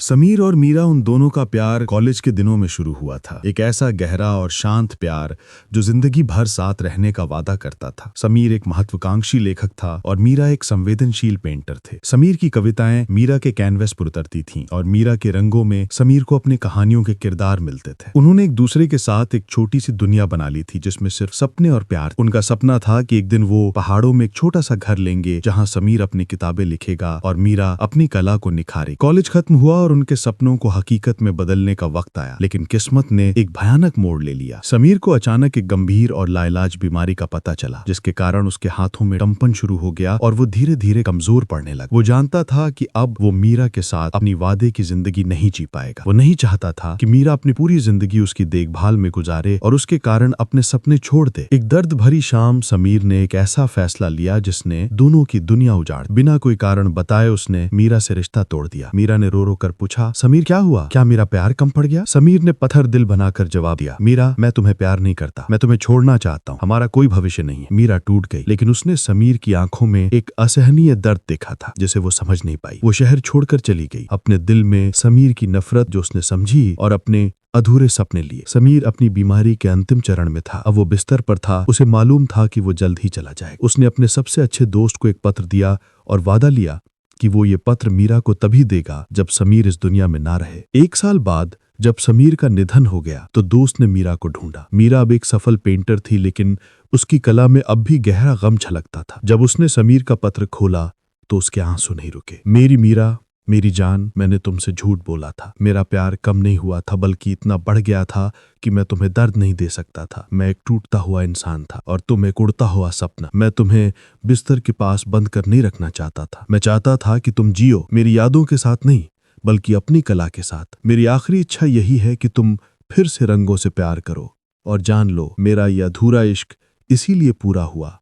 समीर और मीरा उन दोनों का प्यार कॉलेज के दिनों में शुरू हुआ था। एक ऐसा गहरा और शांत प्यार जो जिंदगी भर साथ रहने का वादा करता था। समीर एक महत्वाकांक्षी लेखक था और मीरा एक संवेदनशील पेंटर थे। समीर की कविताएं मीरा के कैनवस पर उतरती थीं और मीरा के रंगों में समीर को अपनी कहानियों के किरदार मिलते थे। उन्होंने एक दूसरे के साथ एक छोटी सी दुनिया बना ली थी जिसमें सिर्फ सपने और प्यार। उनका सपना था कि एक दिन वो पहाड़ों में एक छोटा सा घर लेंगे जहाँ समीर अपनी किताबें लिखेगा और मीरा अपनी कला को निखारेगी। कॉलेज खत्म हुआ और उनके सपनों को हकीकत में बदलने का वक्त आया, लेकिन किस्मत ने एक भयानक मोड़ ले लिया। समीर को अचानक एक गंभीर और लाइलाज बीमारी का पता चला, जिसके कारण उसके हाथों में कंपन शुरू हो गया और वो धीरे धीरे कमजोर पड़ने लगा। वो जानता था कि अब वो मीरा के साथ अपनी वादे की जिंदगी नहीं जी पाएगा। वो नहीं चाहता था कि मीरा अपनी पूरी जिंदगी उसकी देखभाल में गुजारे और उसके कारण अपने सपने छोड़ दे। एक दर्द भरी शाम समीर ने एक ऐसा फैसला लिया जिसने दोनों की दुनिया उजाड़। बिना कोई कारण बताए उसने मीरा से रिश्ता तोड़ दिया। मीरा ने रो रो कर पूछा, समीर क्या हुआ? क्या मेरा प्यार कम पड़ गया? समीर ने पत्थर दिल बनाकर जवाब दिया, मीरा मैं तुम्हें प्यार नहीं करता, मैं तुम्हें छोड़ना चाहता हूँ, हमारा कोई भविष्य नहीं है। मीरा टूट गई, लेकिन उसने समीर की आंखों में एक असहनीय दर्द देखा था जिसे वो समझ नहीं पाई। वो शहर छोड़कर चली गई, अपने दिल में समीर की नफरत जो उसने समझी और अपने अधूरे सपने लिए। समीर अपनी बीमारी के अंतिम चरण में था। अब वो बिस्तर पर था। उसे मालूम था कि वो जल्द ही चला जाएगा। उसने अपने सबसे अच्छे दोस्त को एक पत्र दिया और वादा लिया कि वो ये पत्र मीरा को तभी देगा जब समीर इस दुनिया में ना रहे। 1 साल बाद जब समीर का निधन हो गया तो दोस्त ने मीरा को ढूंढा। मीरा अब एक सफल पेंटर थी, लेकिन उसकी कला में अब भी गहरा गम छलकता था। जब उसने समीर का पत्र खोला तो उसके आंसू नहीं रुके। मेरी मीरा, मेरी जान, मैंने तुमसे झूठ बोला था। मेरा प्यार कम नहीं हुआ था, बल्कि इतना बढ़ गया था कि मैं तुम्हें दर्द नहीं दे सकता था। मैं एक टूटता हुआ इंसान था और तुम एक उड़ता हुआ सपना। मैं तुम्हें बिस्तर के पास बंद कर नहीं रखना चाहता था। मैं चाहता था कि तुम जियो, मेरी यादों के साथ नहीं, बल्कि अपनी कला के साथ। मेरी आखिरी इच्छा यही है कि तुम फिर से रंगों से प्यार करो। और जान लो, मेरा यह अधूरा इश्क इसीलिए पूरा हुआ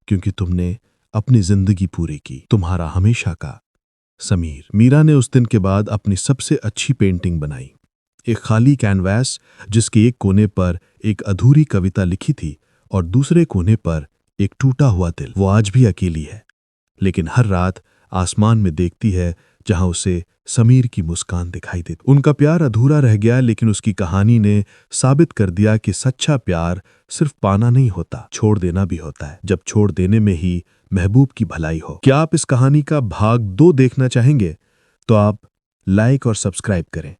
क्योंकि तुमने अपनी जिंदगी पूरी की। तुम्हारा हमेशा का समीर। मीरा ने उस दिन के बाद अपनी सबसे अच्छी पेंटिंग बनाई। एक खाली कैनवास जिसके एक कोने पर एक अधूरी कविता लिखी थी और दूसरे कोने पर एक टूटा हुआ दिल। वो आज भी अकेली है, लेकिन हर रात आसमान में देखती है जहां उसे समीर की मुस्कान दिखाई देती। उनका प्यार अधूरा रह गया, लेकिन उसकी कहानी ने साबित कर दिया कि सच्चा प्यार सिर्फ पाना नहीं होता, छोड़ देना भी होता है। जब छोड़ देने में ही महबूब की भलाई हो। क्या आप इस कहानी का भाग 2 देखना चाहेंगे? तो आप लाइक और सब्सक्राइब करें।